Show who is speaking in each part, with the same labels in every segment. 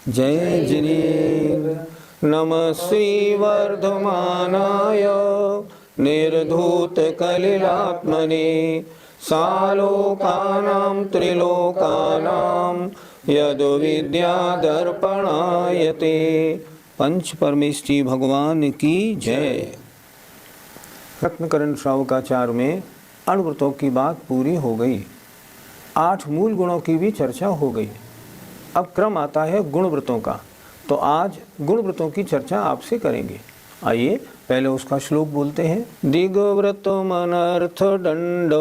Speaker 1: जय जिनेन्द्र। नमः श्रीवर्धमानाय निर्धूतकलिलात्मने सालोकानां त्रिलोकानां यद्विद्यादर्पणायते। पंच परमेष्ठी भगवान की जय। रत्नकरण श्रावकाचार में अणुव्रतों की बात पूरी हो गई। 8 मूल गुणों की भी चर्चा हो गई। अब क्रम आता है गुणव्रतों का। तो आज गुणव्रतों की चर्चा आपसे करेंगे। आइए पहले उसका श्लोक बोलते हैं। दिग्व्रतमनर्थ दंड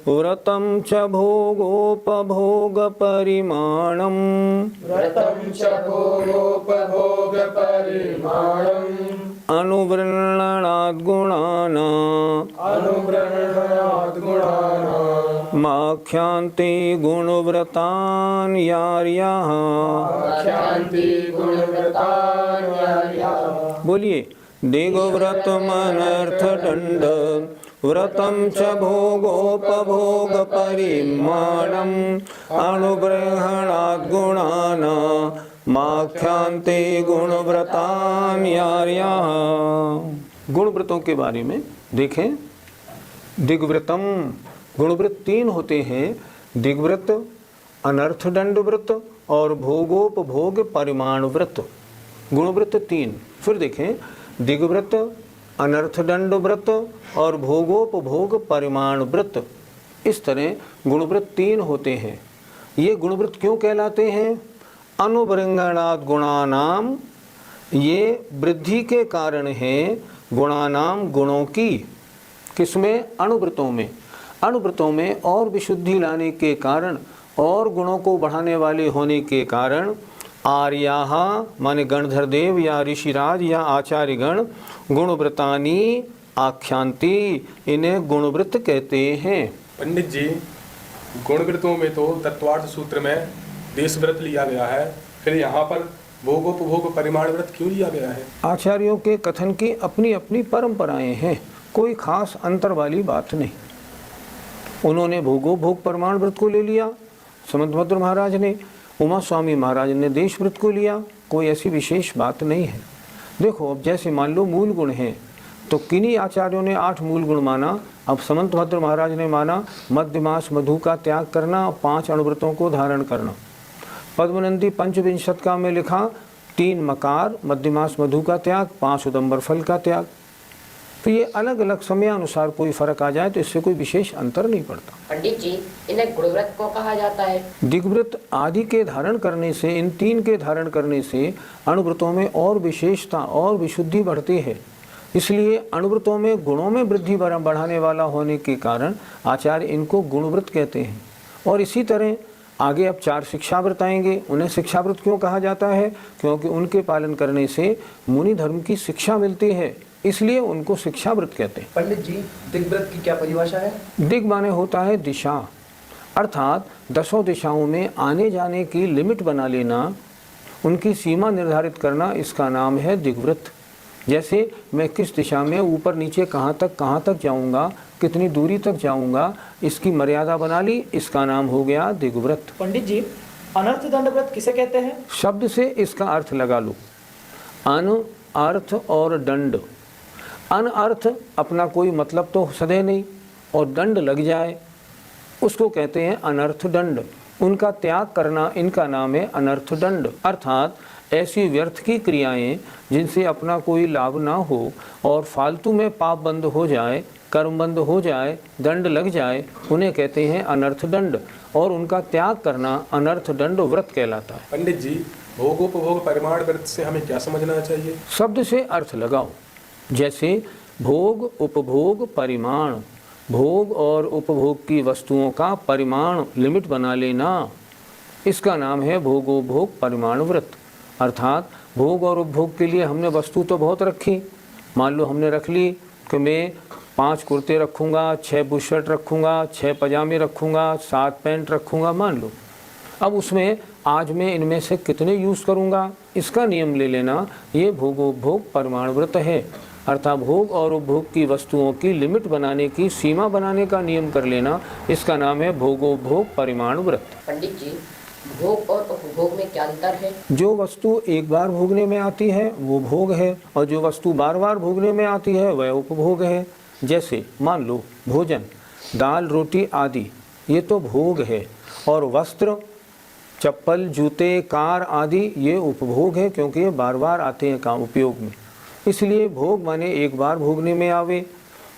Speaker 1: व्रतं च भोगोपभोग परिमाणम् अनुवृणनाद् गुणानाम् माख्यान्ति गुणव्रतान् यार्याः। बोलिए। दिग्व्रतमनर्थ दंड व्रतं च भोगोपभोग परिमाणम् अनुबृहणाद् गुणानाम् माख्यान्ते गुणव्रतान् यार्याः। गुणव्रतों के बारे में देखें। दिग्व्रतम, गुणव्रत 3 होते हैं। दिग्व्रत, अनर्थ दंड व्रत और भोगोपभोग परिमाण व्रत। गुणव्रत 3। फिर देखें। दिग्व्रत, अनर्थ दंड व्रत और भोगोपभोग परिमाण व्रत। इस तरह गुणव्रत 3 होते हैं। ये गुणव्रत क्यों कहलाते हैं? अनुवृंगणात् गुणानाम, ये वृद्धि के कारण हैं गुणानाम, गुणों की। किसमें? अणुव्रतों में। अणुव्रतों में और विशुद्धि लाने के कारण और गुणों को बढ़ाने वाले होने के कारण आर्याः माने गणधर देव या ऋषिराज या आचार्यगण गुणव्रतानि आख्यांति, इन्हें गुणव्रत कहते हैं।
Speaker 2: पंडित जी, गुणव्रतों में तो तत्वार्थ सूत्र में देश व्रत लिया गया है, फिर यहाँ पर भोगोपभोग परिमाण व्रत क्यों लिया गया है?
Speaker 1: आचार्यों के कथन की अपनी अपनी परंपराएं हैं, कोई खास अंतर वाली बात नहीं। उन्होंने भोगोपभोग परिमाण व्रत को ले लिया, समंतभद्र महाराज ने, उमा स्वामी महाराज ने देश व्रत को लिया, कोई ऐसी विशेष बात नहीं है। देखो, अब जैसे मान लो मूल गुण हैं, तो किन्हीं आचार्यों ने 8 मूल गुण माना। अब समंतभद्र महाराज ने माना मध्यमास मधु का त्याग करना, 5 अणुव्रतों को धारण करना। पद्मनंदी पंचविंशतिका में लिखा 3 मकार, मध्यमास मधु का त्याग, 5 उदंबर फल का त्याग। तो ये अलग अलग समय अनुसार कोई फर्क आ जाए तो इससे कोई विशेष अंतर नहीं पड़ता।
Speaker 3: पंडित जी, इन्हें गुणव्रत को कहा जाता है?
Speaker 1: दिग्व्रत आदि के धारण करने से, इन 3 के धारण करने से अणुव्रतों में और विशेषता और विशुद्धि बढ़ती है। इसलिए अणुव्रतों में गुणों में वृद्धि बढ़ाने वाला होने के कारण आचार्य इनको गुणव्रत कहते हैं। और इसी तरह आगे अब 4 शिक्षाव्रत आएंगे। उन्हें शिक्षाव्रत क्यों कहा जाता है? क्योंकि उनके पालन करने से मुनि धर्म की शिक्षा मिलती है, इसलिए उनको शिक्षाव्रत कहते हैं।
Speaker 4: पंडित जी, दिग्व्रत की क्या परिभाषा है?
Speaker 1: दिग माने होता है दिशा, अर्थात 10 दिशाओं में आने जाने की लिमिट बना लेना, उनकी सीमा निर्धारित करना, इसका नाम है दिग्व्रत। जैसे मैं किस दिशा में ऊपर नीचे कहाँ तक जाऊँगा, कितनी दूरी तक जाऊँगा, इसकी मर्यादा बना ली, इसका नाम हो गया दिग्व्रत।
Speaker 4: पंडित जी, अनर्थ दंड व्रत किसे कहते हैं?
Speaker 1: शब्द से इसका अर्थ लगा लो। अन, अर्थ और दंड। अन अर्थ अपना कोई मतलब तो सदे नहीं, और दंड लग जाए उसको कहते हैं अनर्थ दंड। उनका त्याग करना, इनका नाम है अनर्थ दंड। अर्थात ऐसी व्यर्थ की क्रियाएं जिनसे अपना कोई लाभ ना हो और फालतू में पाप बंद हो जाए, कर्म बंद हो जाए, दंड लग जाए, उन्हें कहते हैं अनर्थ दंड। और उनका त्याग करना अनर्थ दंड व्रत कहलाता है।
Speaker 2: पंडित जी, भोगोपभोग परिमाण व्रत से हमें क्या समझना चाहिए?
Speaker 1: शब्द से अर्थ लगाओ। जैसे भोग, उपभोग, परिमाण। भोग और उपभोग की वस्तुओं का परिमाण, लिमिट बना लेना, इसका नाम है भोगोपभोग परिमाण व्रत। अर्थात भोग और उपभोग के लिए हमने वस्तु तो बहुत रखी। मान लो हमने रख ली कि मैं 5 कुर्ते रखूँगा, 6 बुशर्ट रखूँगा, 6 पजामे रखूँगा, 7 पैंट रखूँगा, मान लो। अब उसमें आज मैं इनमें से कितने यूज़ करूँगा, इसका नियम ले लेना, ये भोगोपभोग परिमाण व्रत है। अर्थात भोग और उपभोग की वस्तुओं की लिमिट बनाने की, सीमा बनाने का नियम कर लेना, इसका नाम है भोगोपभोग परिमाण व्रत।
Speaker 3: पंडित जी, भोग और उपभोग में क्या अंतर है?
Speaker 1: जो वस्तु एक बार भोगने में आती है वो भोग है, और जो वस्तु बार बार भोगने में आती है वह उपभोग है। जैसे मान लो भोजन, दाल रोटी आदि, ये तो भोग है, और वस्त्र, चप्पल, जूते, कार आदि ये उपभोग है, क्योंकि ये बार बार आते हैं काम उपयोग में। इसलिए भोग माने एक बार भोगने में आवे,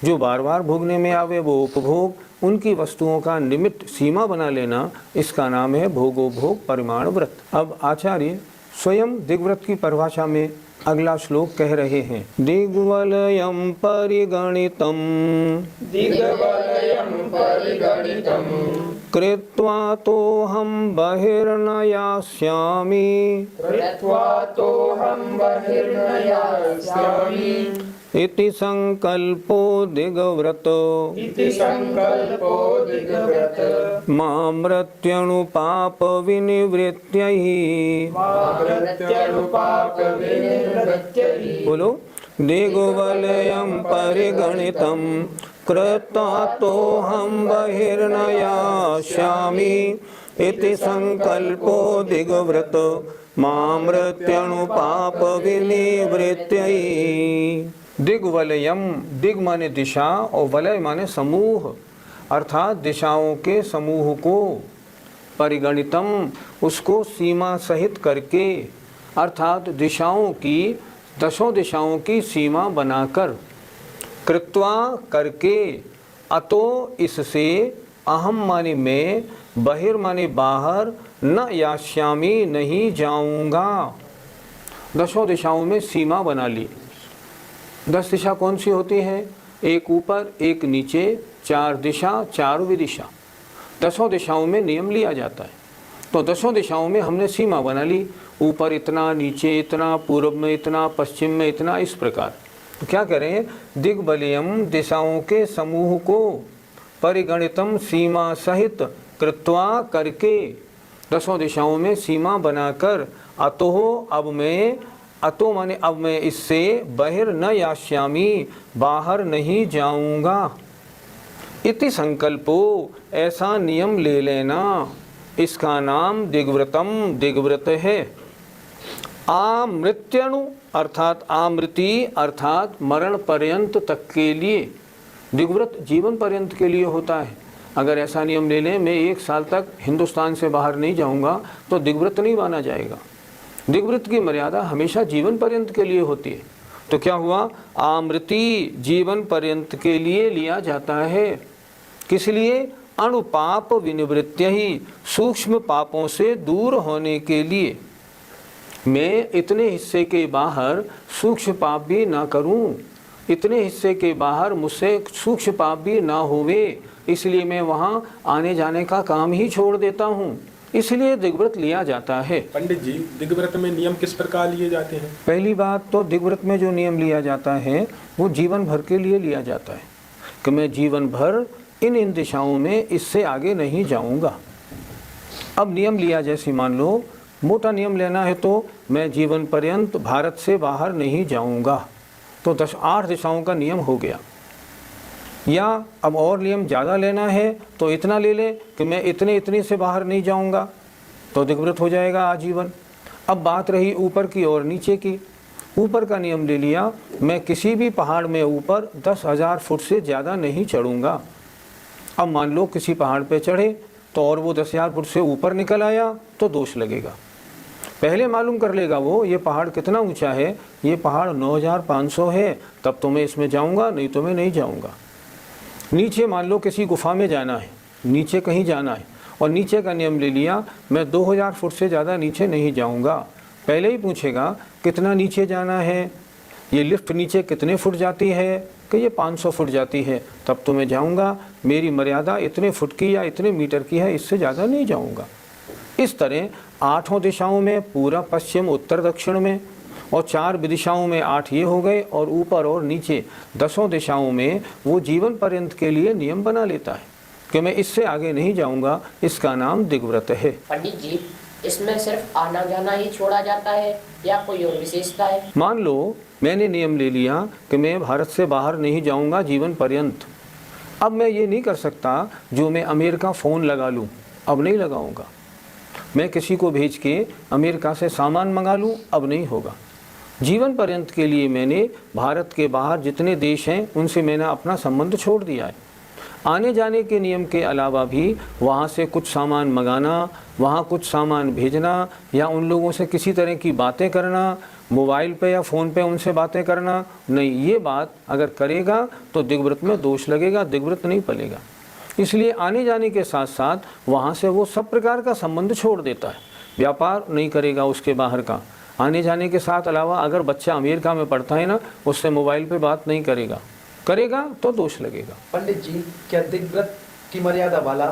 Speaker 1: जो बार बार भोगने में आवे वो उपभोग। उनकी वस्तुओं का निमित्त, सीमा बना लेना, इसका नाम है भोगोपभोग परिमाण व्रत। अब आचार्य स्वयं दिग्व्रत की परिभाषा में अगला श्लोक कह रहे हैं, दिग्वलयम परिगणितम कृत्वा तो हम बहिर्न यास्यामि इति संकल्पो दिग्व्रत मामृत्यनुपाप विनिवृत्यै। बोलो, दिग्वलयं परिगणितं कृत्वा तो हम बहिर्न यास्यामि इति संकल्पो दिग्व्रत मामृत्यनुपाप विनिवृत्यै। दिग्वलयम, दिग माने दिशा और वलय माने समूह, अर्थात दिशाओं के समूह को, परिगणितम उसको सीमा सहित करके, अर्थात दिशाओं की, 10 दिशाओं की सीमा बनाकर, कृत्वा करके, अतो इससे, अहम माने मैं, बहिर माने बाहर, न यास्यामि नहीं जाऊंगा। 10 दिशाओं में सीमा बना ली। 10 दिशा कौन सी होती है? एक ऊपर, एक नीचे, 4 दिशा, 4 विदिशा। 10 दिशाओं में नियम लिया जाता है। तो 10 दिशाओं में हमने सीमा बना ली, ऊपर इतना, नीचे इतना, पूर्व में इतना, पश्चिम में इतना, इस प्रकार। तो क्या कह रहे हैं? दिग्वलयम दिशाओं के समूह को, परिगणितम सीमा सहित, कृत्वा करके, 10 दिशाओं में सीमा बनाकर, अतो अब मैं, अतो माने अब मैं इससे, बहिर न यास्यामि बाहर नहीं जाऊंगा, इति संकल्पो ऐसा नियम ले लेना, इसका नाम दिग्व्रतम दिग्व्रत है। आमृत्यणु अर्थात आमृति अर्थात मरण पर्यंत तक के लिए, दिग्व्रत जीवन पर्यंत के लिए होता है। अगर ऐसा नियम ले लें, मैं 1 साल तक हिंदुस्तान से बाहर नहीं जाऊंगा, तो दिग्व्रत नहीं माना जाएगा। दिग्व्रत की मर्यादा हमेशा जीवन पर्यंत के लिए होती है। तो क्या हुआ? आमृति जीवन पर्यंत के लिए लिया जाता है। किस लिए? अणुपाप विनिवृत्य ही, सूक्ष्म पापों से दूर होने के लिए। मैं इतने हिस्से के बाहर सूक्ष्म पाप भी ना करूं, इतने हिस्से के बाहर मुझसे सूक्ष्म पाप भी ना होवे, इसलिए मैं वहां आने जाने का काम ही छोड़ देता हूं। इसलिए दिग्व्रत लिया जाता है।
Speaker 2: पंडित जी, दिग्व्रत में नियम किस प्रकार लिए जाते हैं?
Speaker 1: पहली बात तो दिग्व्रत में जो नियम लिया जाता है वो जीवन भर के लिए लिया जाता है कि मैं जीवन भर इन दिशाओं में इससे आगे नहीं जाऊंगा। अब नियम लिया, जैसे मान लो मोटा नियम लेना है तो मैं जीवन पर्यंत भारत से बाहर नहीं जाऊंगा, तो 8 दिशाओं का नियम हो गया। या अब और नियम ज़्यादा लेना है तो इतना ले ले कि मैं इतने से बाहर नहीं जाऊंगा, तो दिग्व्रत हो जाएगा आजीवन। अब बात रही ऊपर की और नीचे की। ऊपर का नियम ले लिया, मैं किसी भी पहाड़ में ऊपर 10,000 फुट से ज़्यादा नहीं चढ़ूंगा। अब मान लो किसी पहाड़ पे चढ़े तो और वो 10,000 फुट से ऊपर निकल आया तो दोष लगेगा। पहले मालूम कर लेगा वो ये पहाड़ कितना ऊंचा है, ये पहाड़ 9,500 है, तब तो मैं इसमें जाऊंगा, नहीं तो मैं नहीं जाऊंगा। नीचे मान लो किसी गुफा में जाना है, नीचे कहीं जाना है, और नीचे का नियम ले लिया मैं 2,000 फुट से ज़्यादा नीचे नहीं जाऊंगा। पहले ही पूछेगा कितना नीचे जाना है, ये लिफ्ट नीचे कितने फुट जाती है, कि ये 500 फुट जाती है, तब तो मैं जाऊंगा। मेरी मर्यादा इतने फुट की या इतने मीटर की है, इससे ज़्यादा नहीं जाऊंगा। इस तरह 8 दिशाओं में, पूरा पश्चिम उत्तर दक्षिण में, और 4 दिशाओं में 8 ये हो गए, और ऊपर और नीचे 10 दिशाओं में वो जीवन पर्यंत के लिए नियम बना लेता है कि मैं इससे आगे नहीं जाऊंगा। इसका नाम दिग्व्रत है।
Speaker 3: पंडित जी, इसमें सिर्फ आना जाना ही छोड़ा जाता है या कोई और विशेषता है?
Speaker 1: मान लो मैंने नियम ले लिया कि मैं भारत से बाहर नहीं जाऊंगा जीवन पर्यंत। अब मैं ये नहीं कर सकता जो मैं अमेरिका फ़ोन लगा लूँ, अब नहीं लगाऊंगा। मैं किसी को भेज के अमेरिका से सामान मंगा लूँ, अब नहीं होगा। जीवन पर्यंत के लिए मैंने भारत के बाहर जितने देश हैं उनसे मैंने अपना संबंध छोड़ दिया है। आने जाने के नियम के अलावा भी वहाँ से कुछ सामान मंगाना, वहाँ कुछ सामान भेजना या उन लोगों से किसी तरह की बातें करना, मोबाइल पे या फ़ोन पे उनसे बातें करना नहीं, ये बात अगर करेगा तो दिग्व्रत में दोष लगेगा, दिग्व्रत नहीं पलेगा। इसलिए आने जाने के साथ साथ वहाँ से वो सब प्रकार का संबंध छोड़ देता है। व्यापार नहीं करेगा उसके बाहर का। आने जाने के साथ अलावा अगर बच्चा अमेरिका में पढ़ता है ना, उससे मोबाइल पे बात नहीं करेगा, करेगा तो दोष लगेगा।
Speaker 4: पंडित जी, क्या दिग्व्रत की मर्यादा वाला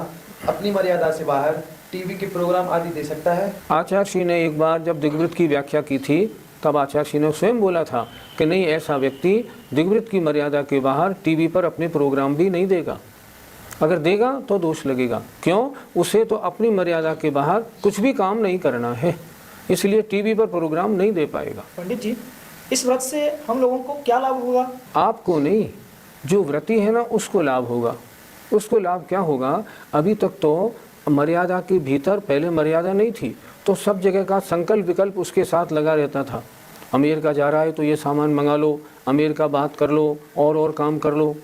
Speaker 4: अपनी मर्यादा से बाहर टीवी के प्रोग्राम आदि दे सकता है?
Speaker 1: आचार्य श्री ने एक बार जब दिग्व्रत की व्याख्या की थी तब आचार्य श्री ने स्वयं बोला था कि नहीं, ऐसा व्यक्ति दिग्व्रत की मर्यादा के बाहर टीवी पर अपने प्रोग्राम भी नहीं देगा। अगर देगा तो दोष लगेगा। क्यों? उसे तो अपनी मर्यादा के बाहर कुछ भी काम नहीं करना है, इसलिए टीवी पर प्रोग्राम नहीं दे पाएगा।
Speaker 4: पंडित जी, इस व्रत से हम लोगों को क्या लाभ होगा?
Speaker 1: आपको नहीं, जो व्रती है ना उसको लाभ होगा। उसको लाभ क्या होगा? अभी तक तो मर्यादा के भीतर, पहले मर्यादा नहीं थी तो सब जगह का संकल्प विकल्प उसके साथ लगा रहता था। अमेरिका जा रहा है तो ये सामान मंगा लो, अमेरिका बात कर लो, और काम कर लो।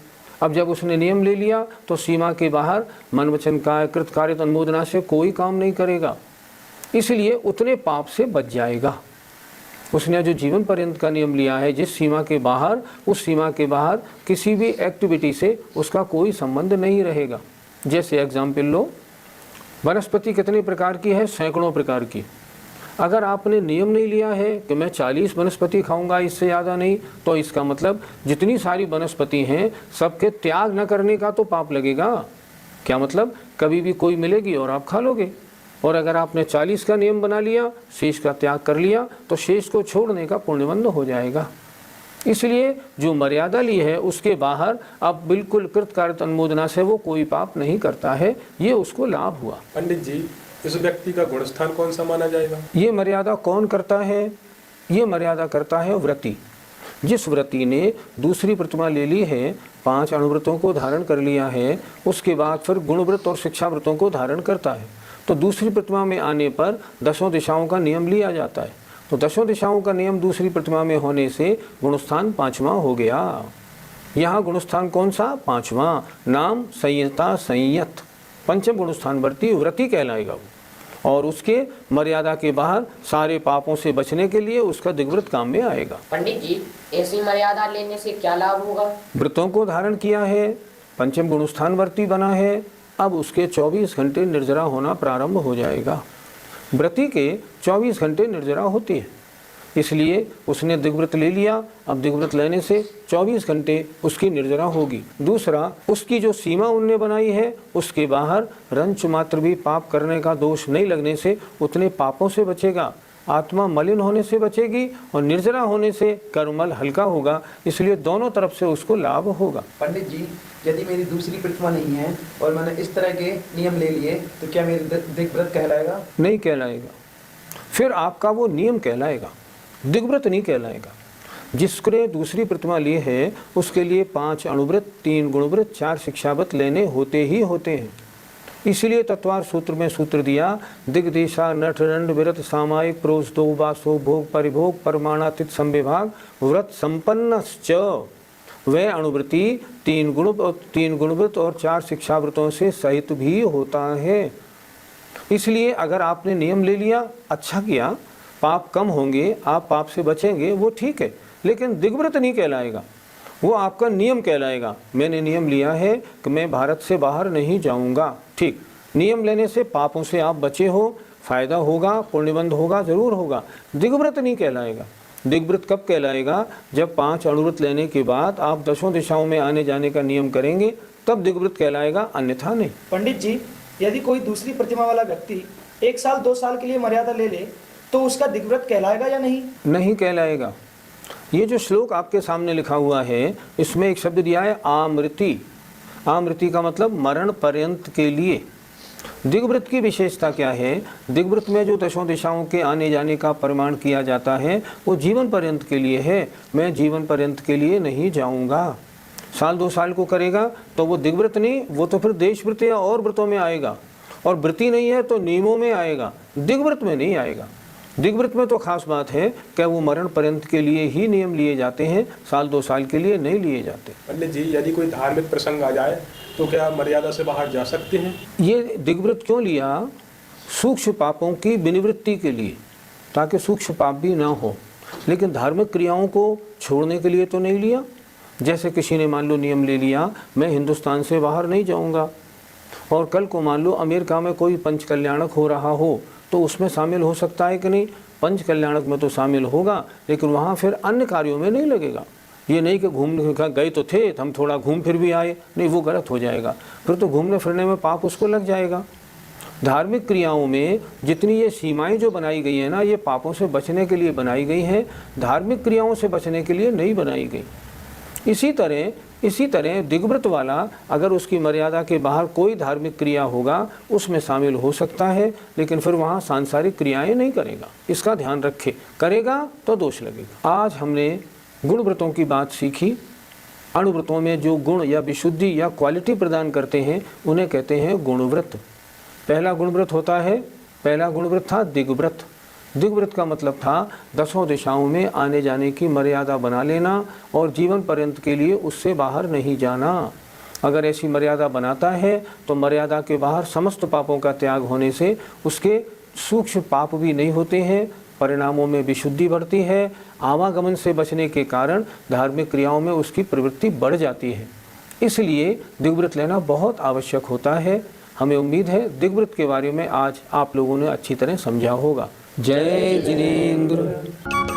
Speaker 1: अब जब उसने नियम ले लिया तो सीमा के बाहर मन वचन काय कृत कार्य अनुमोदना से कोई काम नहीं करेगा, इसलिए उतने पाप से बच जाएगा। उसने जो जीवन पर्यंत का नियम लिया है, जिस सीमा के बाहर, उस सीमा के बाहर किसी भी एक्टिविटी से उसका कोई संबंध नहीं रहेगा। जैसे एग्जाम्पल लो, वनस्पति कितने प्रकार की है? सैकड़ों प्रकार की। अगर आपने नियम नहीं लिया है कि मैं 40 वनस्पति खाऊंगा, इससे ज़्यादा नहीं, तो इसका मतलब जितनी सारी वनस्पति हैं सबके त्याग न करने का तो पाप लगेगा। क्या मतलब? कभी भी कोई मिलेगी और आप खा लोगे। और अगर आपने 40 का नियम बना लिया, शेष का त्याग कर लिया, तो शेष को छोड़ने का पुण्यबंध हो जाएगा। इसलिए जो मर्यादा ली है उसके बाहर अब बिल्कुल कृत कार्य अनुमोदना से वो कोई पाप नहीं करता है, ये उसको लाभ हुआ।
Speaker 2: पंडित जी, इस व्यक्ति का गुणस्थान कौन सा माना जाएगा?
Speaker 1: ये मर्यादा कौन करता है? ये मर्यादा करता है व्रती। जिस व्रती ने दूसरी प्रतिमा ले ली है, 5 अणुव्रतों को धारण कर लिया है, उसके बाद फिर गुणव्रत और शिक्षा व्रतों को धारण करता है, तो दूसरी प्रतिमा में आने पर 10 दिशाओं का नियम लिया जाता है। तो 10 दिशाओं का नियम दूसरी प्रतिमा में होने से गुणस्थान 5वां हो गया। यहाँ गुणस्थान कौन सा? 5वां। नाम संयता संयत, पंचम गुणस्थान वर्ती व्रती कहलाएगा वो। और उसके मर्यादा के बाहर सारे पापों से बचने के लिए उसका दिग्व्रत काम में आएगा।
Speaker 3: पंडित जी, ऐसी मर्यादा लेने से क्या लाभ होगा?
Speaker 1: व्रतों को धारण किया है, पंचम गुणस्थान वर्ती बना है, अब उसके 24 घंटे निर्जरा होना प्रारंभ हो जाएगा। व्रती के 24 घंटे निर्जरा होती है, इसलिए उसने दिग्व्रत ले लिया। अब दिग्व्रत लेने से 24 घंटे उसकी निर्जरा होगी। दूसरा, उसकी जो सीमा उनने बनाई है उसके बाहर रंच मात्र भी पाप करने का दोष नहीं लगने से उतने पापों से बचेगा। आत्मा मलिन होने से बचेगी और निर्जरा होने से कर्मल हल्का होगा, इसलिए दोनों तरफ से उसको लाभ होगा।
Speaker 4: पंडित जी, यदि मेरी दूसरी प्रतिमा नहीं है और मैंने इस तरह के नियम ले लिए तो क्या मेरे दिग्व्रत कहलाएगा?
Speaker 1: नहीं कहलाएगा, फिर आपका वो नियम कहलाएगा, दिग्व्रत नहीं कहलाएगा। जिसने दूसरी प्रतिमा ली है उसके लिए 5 अणुव्रत, 3 गुणव्रत, 4 शिक्षाव्रत लेने होते ही होते हैं। इसलिए तत्वार सूत्र में सूत्र दिया, दिग्देशा नटदंड विरत सामायिक प्रोष दो वासो भोग परिभोग परमाणातीत संविभाग व्रत संपन्नश्च। वह अणुव्रति 3 गुणव्रत और 4 शिक्षाव्रतों से सहित भी होता है। इसलिए अगर आपने नियम ले लिया, अच्छा किया, पाप कम होंगे, आप पाप से बचेंगे, वो ठीक है, लेकिन दिग्व्रत नहीं कहलाएगा, वो आपका नियम कहलाएगा। मैंने नियम लिया है कि मैं भारत से बाहर नहीं जाऊंगा, ठीक, नियम लेने से पापों से आप बचे हो, फायदा होगा, पुण्यबंध होगा, जरूर होगा, दिग्व्रत नहीं कहलाएगा। दिग्व्रत कब कहलाएगा? जब 5 अणुव्रत लेने के बाद आप 10 दिशाओं में आने जाने का नियम करेंगे, तब दिग्व्रत कहलाएगा, अन्यथा नहीं।
Speaker 4: पंडित जी, यदि कोई दूसरी प्रतिमा वाला व्यक्ति 1 साल 2 साल के लिए मर्यादा ले ले तो उसका दिग्व्रत कहलाएगा या नहीं?
Speaker 1: नहीं कहलाएगा। ये जो श्लोक आपके सामने लिखा हुआ है, इसमें एक शब्द दिया है आमृति। आमृति का मतलब मरण पर्यंत के लिए। दिग्व्रत की विशेषता क्या है? दिग्व्रत में जो दशों दिशाओं के आने जाने का प्रमाण किया जाता है वो जीवन पर्यंत के लिए है। मैं जीवन पर्यंत के लिए नहीं जाऊंगा। साल 2 साल को करेगा तो वो दिग्व्रत नहीं, वो तो फिर देशव्रत या और व्रतों में आएगा, और व्रती नहीं है तो नियमों में आएगा, दिग्व्रत में नहीं आएगा। दिग्व्रत में तो खास बात है कि वो मरण पर्यंत के लिए ही नियम लिए जाते हैं, साल 2 साल के लिए नहीं लिए जाते।
Speaker 2: पंडित जी, यदि कोई धार्मिक प्रसंग आ जाए तो क्या मर्यादा से बाहर जा सकते हैं?
Speaker 1: ये दिग्व्रत क्यों लिया? सूक्ष्म पापों की विनिवृत्ति के लिए, ताकि सूक्ष्म पाप भी ना हो। लेकिन धार्मिक क्रियाओं को छोड़ने के लिए तो नहीं लिया। जैसे किसी ने मान लो नियम ले लिया, मैं हिंदुस्तान से बाहर नहीं जाऊंगा, और कल को मान लो अमेरिका में कोई पंच कल्याणक हो रहा हो तो उसमें शामिल हो सकता है कि नहीं? पंच कल्याणक में तो शामिल होगा, लेकिन वहाँ फिर अन्य कार्यों में नहीं लगेगा। ये नहीं कि घूमने गए तो थे, हम थोड़ा घूम फिर भी आए, नहीं, वो गलत हो जाएगा। फिर तो घूमने फिरने में पाप उसको लग जाएगा। धार्मिक क्रियाओं में जितनी ये सीमाएं जो बनाई गई है ना, ये पापों से बचने के लिए बनाई गई हैं, धार्मिक क्रियाओं से बचने के लिए नहीं बनाई गई। इसी तरह दिग्व्रत वाला अगर उसकी मर्यादा के बाहर कोई धार्मिक क्रिया होगा उसमें शामिल हो सकता है, लेकिन फिर वहाँ सांसारिक क्रियाएं नहीं करेगा। इसका ध्यान रखे, करेगा तो दोष लगेगा। आज हमने गुण व्रतों की बात सीखी। अणुव्रतों में जो गुण या विशुद्धि या क्वालिटी प्रदान करते हैं उन्हें कहते हैं गुणव्रत। पहला गुणव्रत होता है, पहला गुणव्रत था दिग्व्रत। दिग्व्रत का मतलब था दसों दिशाओं में आने जाने की मर्यादा बना लेना और जीवन पर्यंत के लिए उससे बाहर नहीं जाना। अगर ऐसी मर्यादा बनाता है तो मर्यादा के बाहर समस्त पापों का त्याग होने से उसके सूक्ष्म पाप भी नहीं होते हैं, परिणामों में विशुद्धि बढ़ती है, आवागमन से बचने के कारण धार्मिक क्रियाओं में उसकी प्रवृत्ति बढ़ जाती है। इसलिए दिग्व्रत लेना बहुत आवश्यक होता है। हमें उम्मीद है दिग्व्रत के बारे में आज आप लोगों ने अच्छी तरह समझा होगा। जय जिनेंद्र।